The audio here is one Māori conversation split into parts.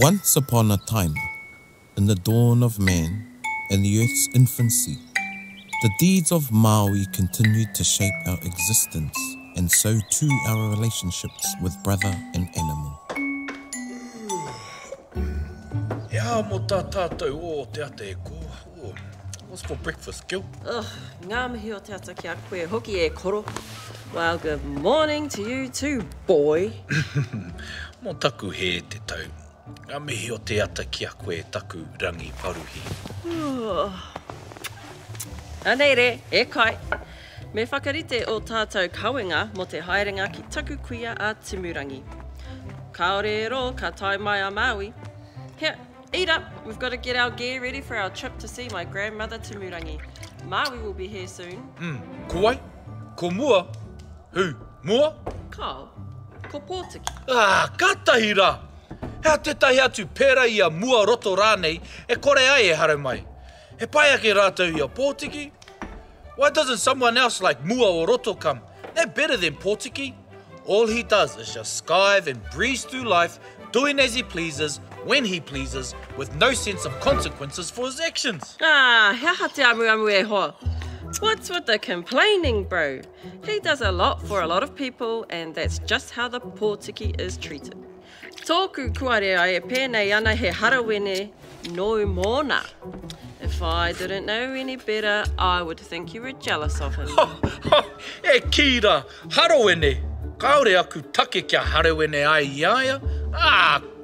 Once upon a time, in the dawn of man and the earth's infancy, the deeds of Maui continued to shape our existence, and so too our relationships with brother and animal. Ia mo tā tātou o te ate e ko. What's for breakfast, Gil? Ngā mihi o te ata ki a koe hoki e koro. Well, good morning to you too, boy. Mo taku he te tau. Ngā mihi o te ata ki a koe taku rangi paruhi. Anei re, e kai. Me whakarite o tātou kawenga mo te haerenga ki taku kuia a Timurangi. Kaore e ro, ka tai mai a Maui. Here, eat up. We've got to get our gear ready for our trip to see my grandmother Timurangi. Maui will be here soon. Ko wai? Ko mua? Who? Mua? Kau, ko Pōtiki. Katahi rā! Hea te tahi atu pēra i a mua roto rānei, e kore ai e hara mai. He pai ake rātou i a Pōtiki. Why doesn't someone else like mua or roto come? They're better than Pōtiki. All he does is just skive and breeze through life, doing as he pleases, when he pleases, with no sense of consequences for his actions. Hea te amu e hoa. What's with the complaining, bro? He does a lot for a lot of people, and that's just how the Pōtiki is treated. Tōku kuarea e pēnei ana he harawene no mōna. If I didn't know any better, I would think you were jealous of him. E kira, harawene. Kaore aku take kia harawene ai iaia.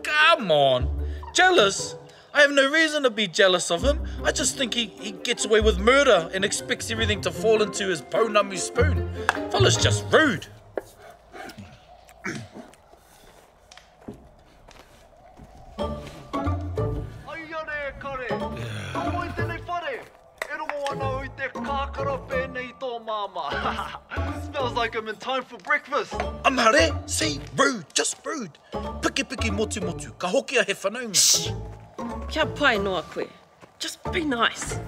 Come on. Jealous? I have no reason to be jealous of him. I just think he gets away with murder and expects everything to fall into his pounamu spoon. Fella's just rude. Smells like I'm in time for breakfast. Amare, see, rude, just rude. Piki motu motu, ka hoki a he whanaunga. Shh! Kia pai noa koe. Just be nice.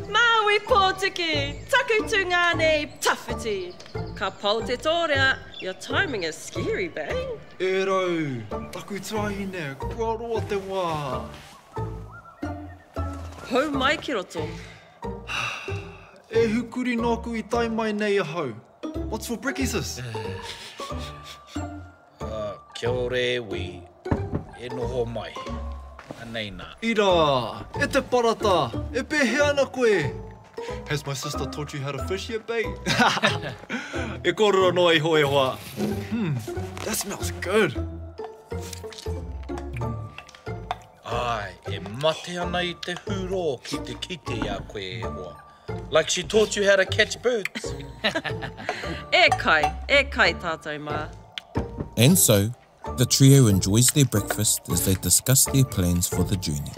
Maui Pōtiki, taku tu ngāne tawhiti. Ka pau te tōrea, your timing is scary, babe. E rau, taku tuahine, kua roa te wā. Hau mai ki roto. E hukuri nōku I tai mai nei a hau. What's for breakfast? Kia ore, wi. E noho mai. Anei nā. Ira, e te parata, e pehe ana koe. Has my sister taught you how to fish yet, babe? E korora noa I hoe hoa. That smells good. Ai, e mate ana I te huro ki te kite a koe e hoa. Like she taught you how to catch birds. E kai tātou mā. And so, the trio enjoys their breakfast as they discuss their plans for the journey.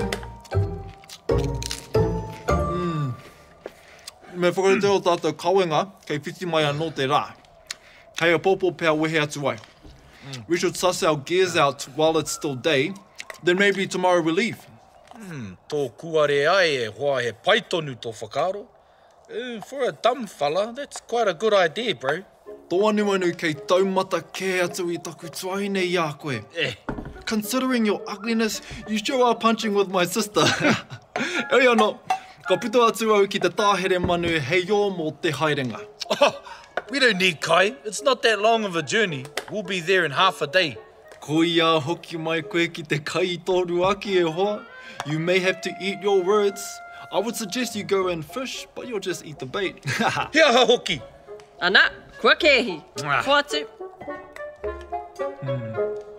Me whakarete o tātou kawenga, kei whiti mai anō te rā. Hei a pōpō pēr wehe atu ai. We should suss our gears out while it's still day, then maybe tomorrow we leave. Tō kuare ai e hoa he paitonu tō whakaro. For a dumb fella, that's quite a good idea, bro. Tō anu kei taumata kē atu I taku tuahine I a koe. Considering your ugliness, you sure are punching with my sister. Oi anō, ka pito atu au ki te tāhere manu hei o mō te haerenga. We don't need kai. It's not that long of a journey. We'll be there in half a day. Ko ia hoki mai koe ki te kai tōru aki e hoa. You may have to eat your words. I would suggest you go and fish, but you'll just eat the bait. Hea ha hoki. Ana, kua kehi. Kua atu.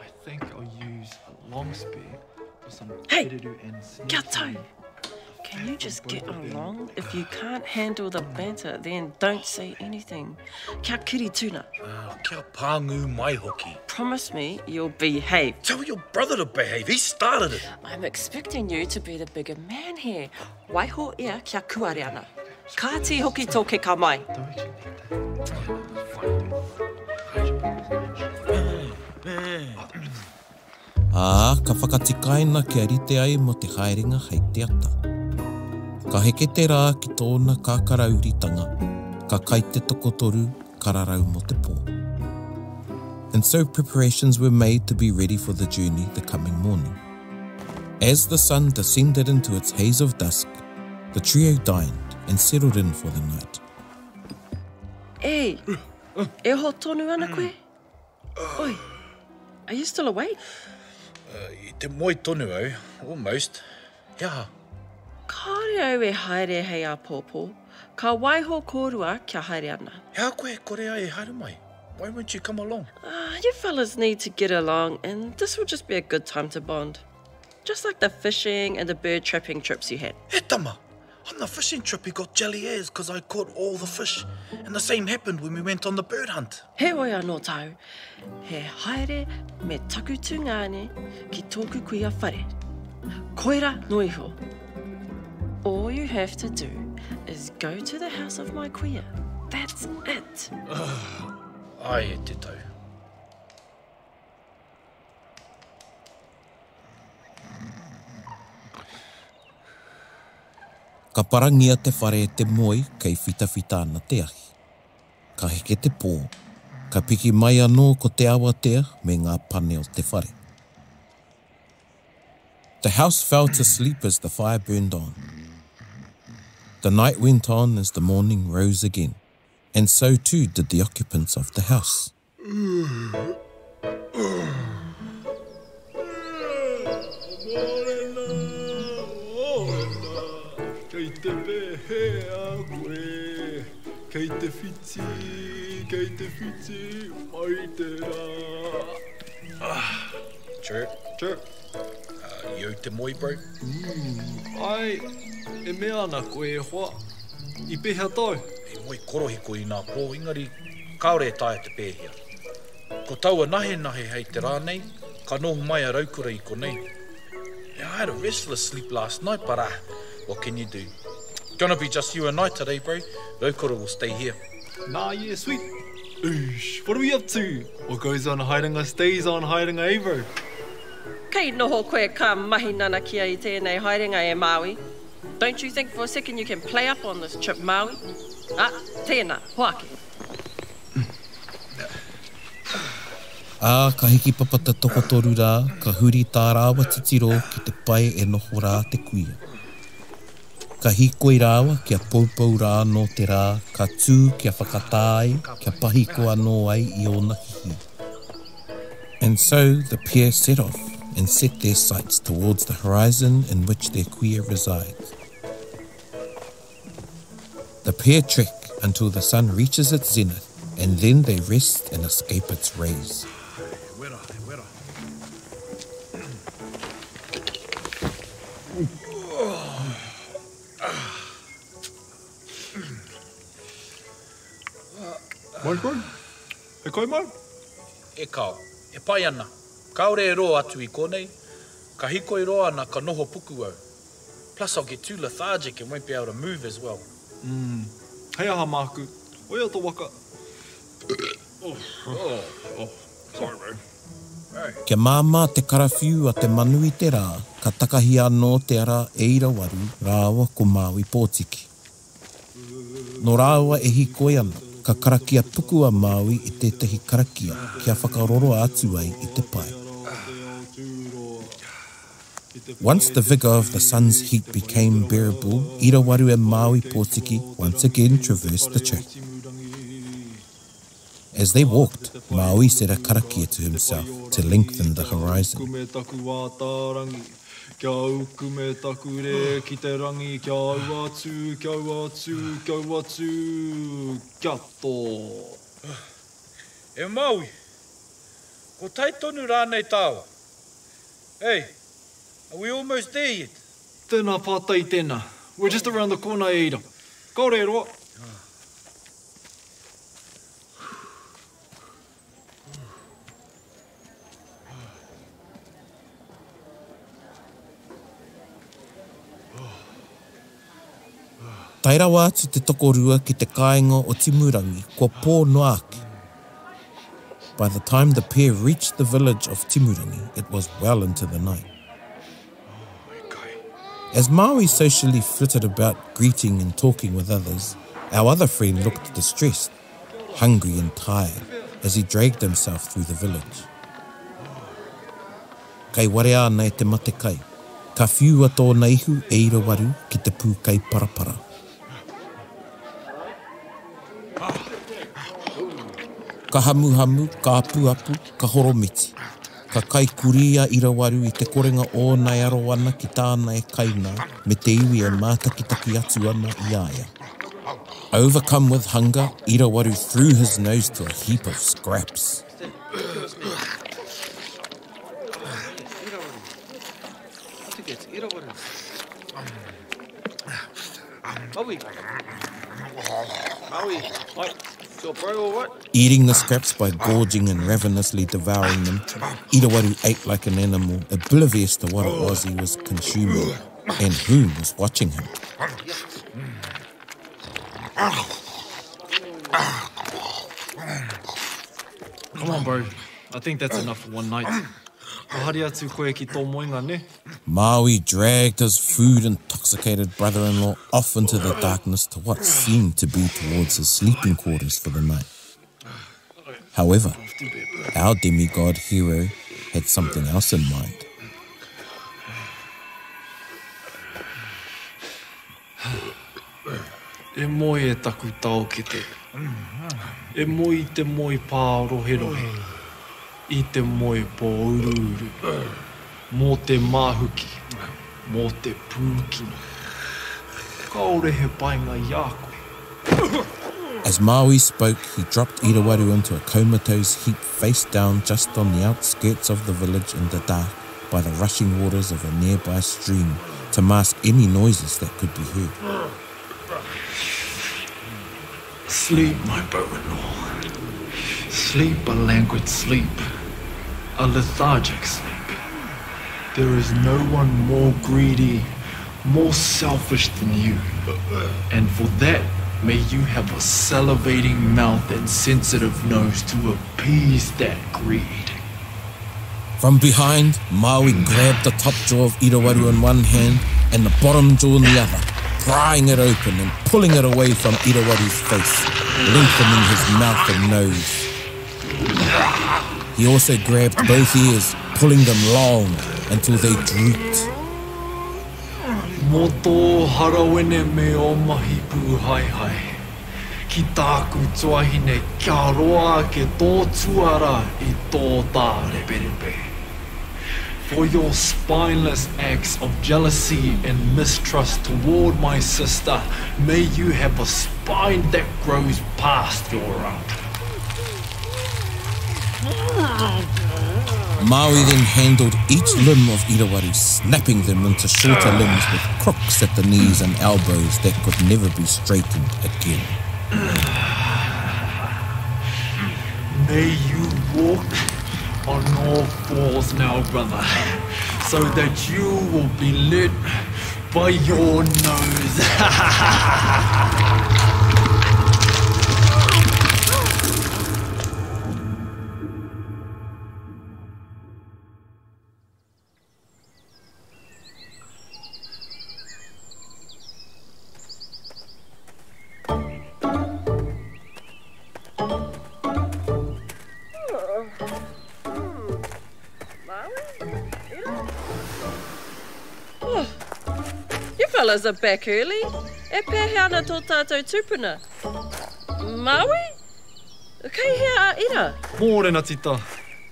I think I'll use a long spear for some Hey, kiriru and snare. kia tau. Can you just get along? If you can't handle the banter, then don't say anything. Kia kiri tuna. Kia pāngu mai hoki. Promise me you'll behave. Tell your brother to behave. He started it. I'm expecting you to be the bigger man here. Waiho ea kia kuare ana. Ka ti hoki toke ka mai. Ka whakatikaina kia rite ai mo te haerenga hei te ata. Ka heke te rā ki tōna kākarauritanga, ka kai te tokotoru kararau mo te pō. and so preparations were made to be ready for the journey the coming morning. As the sun descended into its haze of dusk, the trio dined and settled in for the night. Hey, e ho tonu ana koe? Oi, are you still awake? I te moi tonu au, almost. Yeah. Kāre au e haere hei a pōpō. Ka waiho kōrua kia haere ana. Hea koe kore ai e haere mai. Why won't you come along? You fellas need to get along, and this will just be a good time to bond. Just like the fishing and the bird trapping trips you had. He tama, on the fishing trip we got jelly ears because I caught all the fish. And the same happened when we went on the bird hunt. He oi anō tau, he haere me taku tūngane ki tōku kuia whare. Koira noiho. All you have to do is go to the house of my kuia. That's it. Ai e te tau. Ka parangia te whare e te moi kei whitawhita ana te ahi. Ka heke te pō, ka piki mai anō ko te awatea me ngā pane o te whare. The house fell to sleep as the fire burned on. The night went on as the morning rose again, and so too did the occupants of the house. Kei te pehe a koe, kei te whiti, mai te rā. Chirp. Chirp. You te moi, bro? Ai, e mea ana koe e hoa. I pehea tau. E moi korohiko i nā pō, ingari kaore e tae te pēhia. Ko taua nahe hei te rānei, ka noho mai a raukura i konei. Yeah, I had a restless sleep last night, but what can you do? Gonna be just you and I today, bro. Raukura will stay here. Nah, yeah, sweet. Oosh, what are we up to? What goes on haerenga stays on haerenga, eh, bro? Kei noho koe ka mahi nana kia I tēnei haerenga e Maui. Don't you think for a second you can play up on this trip, Maui? Tēnā, hoake. Ka hiki papata tokotoru rā, ka huri tā rāwa titiro ki te pai e noho rā te kuia. Ka hikoi rāwa kia paupau rā no te rā, ka tū kia whakatāi, kia pahiko anō ai I ona hihi. And so the pair set off and set their sights towards the horizon in which their kuia resides. The pair trek until the sun reaches its zenith, and then they rest and escape its rays. Mai koe? E koe mai? E kao, e pai ana. Kaore e roa atu I konei, ka hikoi roa ana ka noho puku au. Plus I'll get too lethargic and won't be able to move as well. Hei aha māku, oia tō waka. Sorry, bro. Kia māmā te karawhiu a te manu I te rā, ka takahi anō te ara e Ira-waru rāua ko Maui pōtiki. No rāua e hikoi ana, ka karakia puku a Maui I tētahi karakia kia whakaroro atu ai I te pai. Once the vigour of the sun's heat became bearable, Ira-waru and Maui pōtiki once again traversed the track. As they walked, Maui said a karakia to himself to lengthen the horizon. Kia uku me taku re ki te rangi, kia au atu, kia au atu, kia au atu, kia tō. E Maui, ko tai tonu rānei tāua. Hey, are we almost there yet? Tēnā pātai tēnā. We're just around the corner, Ira. Kaore roa. Tai rawa atu te tokorua ki te kāinga o Timurangi, kua pō noa ake. By the time the pair reached the village of Timurangi, it was well into the night. As Maui socially flitted about greeting and talking with others, our other friend looked distressed, hungry and tired. as he dragged himself through the village. Kei ware ana e te mate kai. Ka whiua tōna ihu e Ira-waru ki te pūkai parapara. Ka hamu-hamu, ka apu-apu, ka horomiti. Ka kai kuria Ira-waru I te korenga o nai arowana ki tāna e kaina me te iwi e mātakitaki atu ana I aia. Overcome with hunger, Ira-waru threw his nose to a heap of scraps. Maui, your bro or what? Eating the scraps by gorging and ravenously devouring them, Ira-waru ate like an animal, oblivious to what it was he was consuming and who was watching him. Come on, bro. I think that's enough for one night. Kahari atu koe ki tō moenga, ne? Maui dragged his food-intoxicated brother-in-law off into the darkness to what seemed to be towards his sleeping quarters for the night. However, our demigod hero had something else in mind. E moi e taku tau ki te. E moi te moi pā rohe. I te moi pō uru. Mō te māhuki. Mō te pūkino. Kaore he painga I a koe. As Maui spoke, he dropped Ira-waru into a comatose heap face down just on the outskirts of the village in the dark by the rushing waters of a nearby stream to mask any noises that could be heard. Sleep, my brother-in-law. Sleep a languid sleep. A lethargic sleep. There is no one more greedy, more selfish than you. And for that, may you have a salivating mouth and sensitive nose to appease that greed. From behind, Maui grabbed the top jaw of Ira-waru in one hand and the bottom jaw in the other, prying it open and pulling it away from Ira-waru's face, lengthening his mouth and nose. He also grabbed both ears, pulling them long until they drooped. Mō tō harawene me o mahi pū hai hai. Ki tāku tuahine kia roa ke tō tuara I tō tā reperepe. For your spineless acts of jealousy and mistrust toward my sister, may you have a spine that grows past your rump. Maui then handled each limb of Ira-waru, snapping them into shorter limbs with crooks at the knees and elbows that could never be straightened again. May you walk on all fours now, brother, so that you will be lit by your nose. Fellas are back early. E pēhe ana tō tātou tūpuna. Maui? Kei hea Ira? Mōrena tita,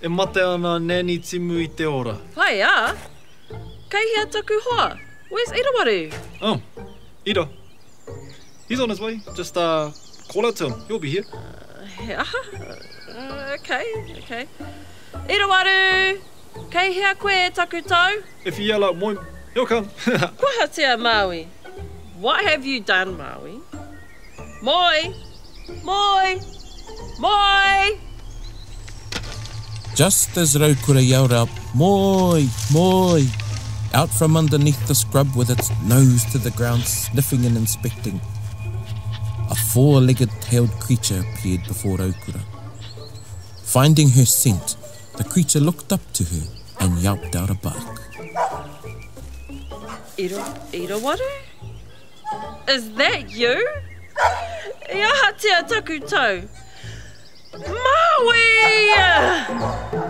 e mate ana nani timu I te ora. Pai a? Kei hea taku hoa? Where's Ira-waru? Oh, Ira. He's on his way. Just call out to him. He'll be here. Okay. Ira-waru! Kei hea koe taku tau? If you yell out moi, he'll come. Kuhatea Maui. What have you done, Maui? Moi! Just as Raukura yelled out, "Moi! Moi!" out from underneath the scrub with its nose to the ground, sniffing and inspecting, a four-legged tailed creature appeared before Raukura. Finding her scent, the creature looked up to her and yelped out a bark. Ira-waru? Is that you? Ia hatea taku tau. Maui! Ira-waru.